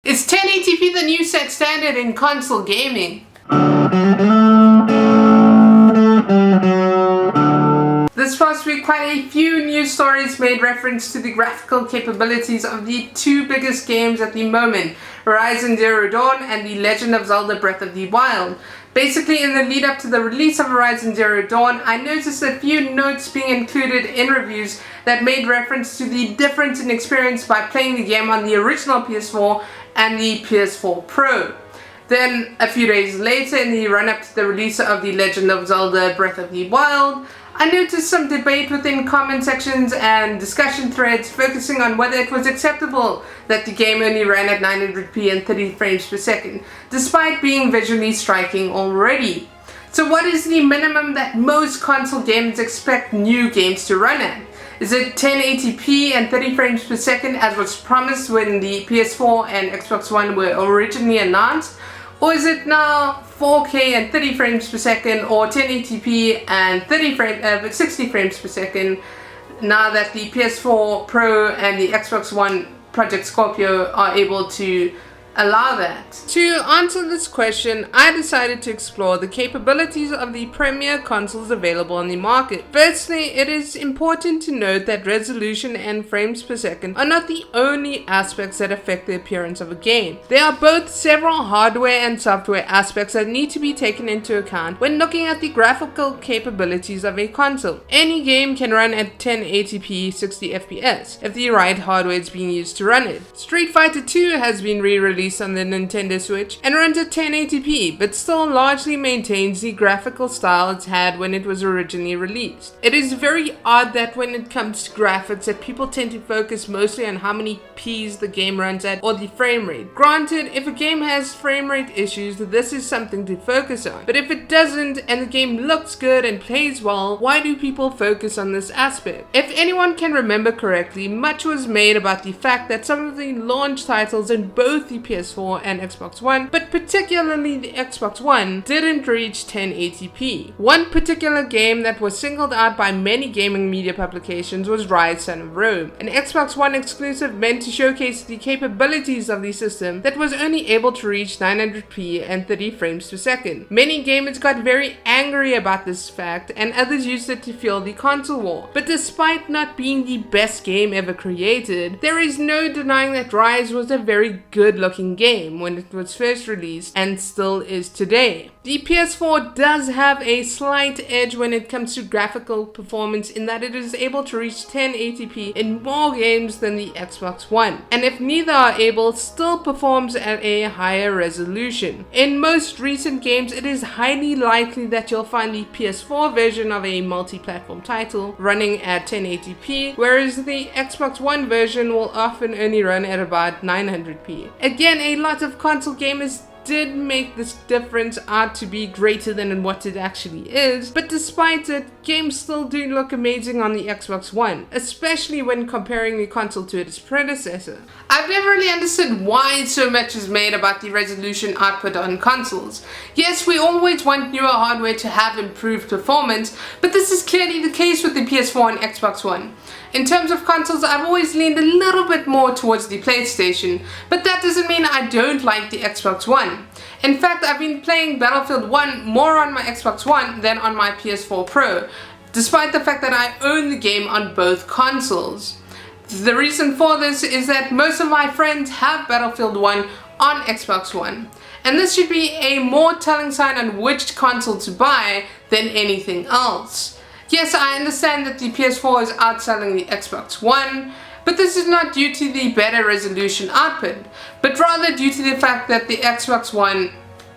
Is 1080p the new set standard in console gaming? This past week, quite a few news stories made reference to the graphical capabilities of the two biggest games at the moment, Horizon Zero Dawn and the Legend of Zelda Breath of the Wild. Basically, in the lead up to the release of Horizon Zero Dawn, I noticed a few notes being included in reviews that made reference to the difference in experience by playing the game on the original PS4 and the PS4 Pro. Then, a few days later, in the run-up to the release of the Legend of Zelda Breath of the Wild, I noticed some debate within comment sections and discussion threads focusing on whether it was acceptable that the game only ran at 900p and 30 frames per second, despite being visually striking already. So what is the minimum that most console gamers expect new games to run at? Is it 1080p and 30 frames per second as was promised when the PS4 and Xbox One were originally announced? Or is it now 4K and 30 frames per second, or 1080p and 60 frames per second, now that the PS4 Pro and the Xbox One Project Scorpio are able to allow that? To answer this question, I decided to explore the capabilities of the premier consoles available on the market. Firstly, it is important to note that resolution and frames per second are not the only aspects that affect the appearance of a game. There are both several hardware and software aspects that need to be taken into account when looking at the graphical capabilities of a console. Any game can run at 1080p 60 FPS if the right hardware is being used to run it. Street Fighter 2 has been re-released on the Nintendo Switch and runs at 1080p, but still largely maintains the graphical style it had when it was originally released. It is very odd that when it comes to graphics that people tend to focus mostly on how many Ps the game runs at or the frame rate. Granted, if a game has frame rate issues, this is something to focus on, but if it doesn't and the game looks good and plays well, why do people focus on this aspect? If anyone can remember correctly, much was made about the fact that some of the launch titles in both the PS4 and Xbox One, but particularly the Xbox One, didn't reach 1080p. One particular game that was singled out by many gaming media publications was Rise Son of Rome, an Xbox One exclusive meant to showcase the capabilities of the system that was only able to reach 900p and 30 frames per second. Many gamers got very angry about this fact, and others used it to fuel the console war. But despite not being the best game ever created, there is no denying that Rise was a very good looking game when it was first released and still is today. The PS4 does have a slight edge when it comes to graphical performance in that it is able to reach 1080p in more games than the Xbox One, and if neither are able, still performs at a higher resolution. In most recent games, it is highly likely that you'll find the PS4 version of a multi-platform title running at 1080p, whereas the Xbox One version will often only run at about 900p. Again, a lot of console gamers did make this difference out to be greater than what it actually is, but despite it, games still do look amazing on the Xbox One, especially when comparing the console to its predecessor. I've never really understood why so much is made about the resolution output on consoles. Yes, we always want newer hardware to have improved performance, but this is clearly the case with the PS4 and Xbox One. In terms of consoles, I've always leaned a little bit more towards the PlayStation, but that doesn't mean I don't like the Xbox One. In fact, I've been playing Battlefield 1 more on my Xbox One than on my PS4 Pro, despite the fact that I own the game on both consoles. The reason for this is that most of my friends have Battlefield 1 on Xbox One, and this should be a more telling sign on which console to buy than anything else. Yes, I understand that the PS4 is outselling the Xbox One, but this is not due to the better resolution output, but rather due to the fact that the Xbox One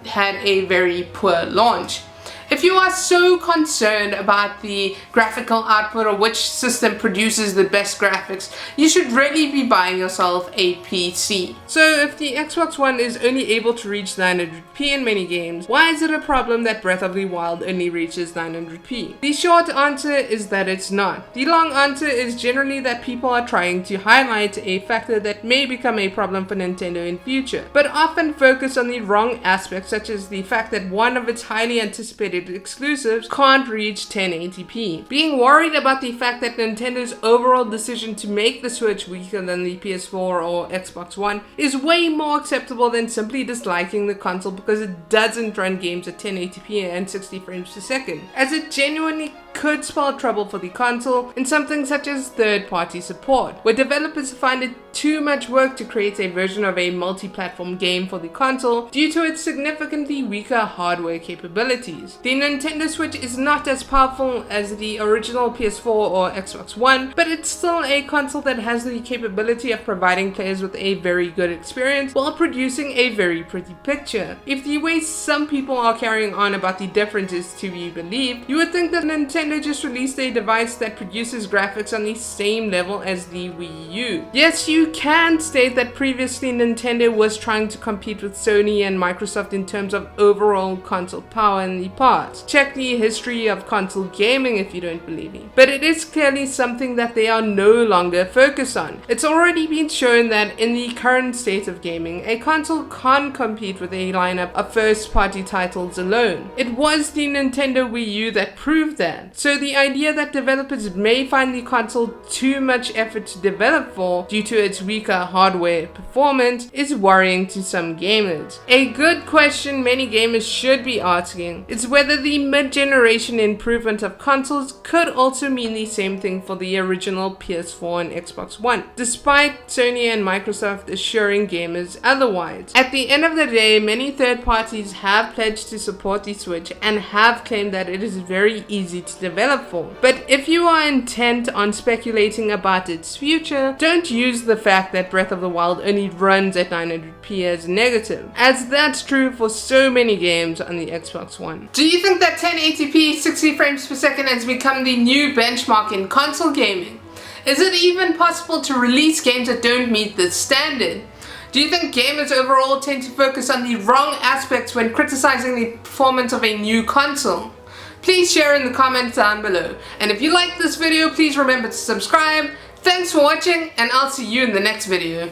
had a very poor launch. If you are so concerned about the graphical output or which system produces the best graphics, you should really be buying yourself a PC. So if the Xbox One is only able to reach 900p in many games, why is it a problem that Breath of the Wild only reaches 900p? The short answer is that it's not. The long answer is generally that people are trying to highlight a factor that may become a problem for Nintendo in future, but often focus on the wrong aspects, such as the fact that one of its highly anticipated dedicated exclusives can't reach 1080p. Being worried about the fact that Nintendo's overall decision to make the Switch weaker than the PS4 or Xbox One is way more acceptable than simply disliking the console because it doesn't run games at 1080p and 60 frames per second, as it genuinely could spell trouble for the console in something such as third-party support, where developers find it too much work to create a version of a multi-platform game for the console due to its significantly weaker hardware capabilities. The Nintendo Switch is not as powerful as the original PS4 or Xbox One, but it's still a console that has the capability of providing players with a very good experience while producing a very pretty picture. If the way some people are carrying on about the difference is to be believed, you would think that Nintendo just released a device that produces graphics on the same level as the Wii U. Yes, you can state that previously Nintendo was trying to compete with Sony and Microsoft in terms of overall console power in the past. Check the history of console gaming if you don't believe me. But it is clearly something that they are no longer focused on. It's already been shown that in the current state of gaming, a console can't compete with a lineup of first-party titles alone. It was the Nintendo Wii U that proved that. So the idea that developers may find the console too much effort to develop for due to its weaker hardware performance is worrying to some gamers. A good question many gamers should be asking is whether the mid-generation improvement of consoles could also mean the same thing for the original PS4 and Xbox One, despite Sony and Microsoft assuring gamers otherwise. At the end of the day, many third parties have pledged to support the Switch and have claimed that it is very easy to develop for. But if you are intent on speculating about its future, don't use the fact that Breath of the Wild only runs at 900p as negative, as that's true for so many games on the Xbox One. Do you think that 1080p 60 frames per second has become the new benchmark in console gaming? Is it even possible to release games that don't meet this standard? Do you think gamers overall tend to focus on the wrong aspects when criticizing the performance of a new console? Please share in the comments down below. And if you like this video, please remember to subscribe. Thanks for watching, and I'll see you in the next video.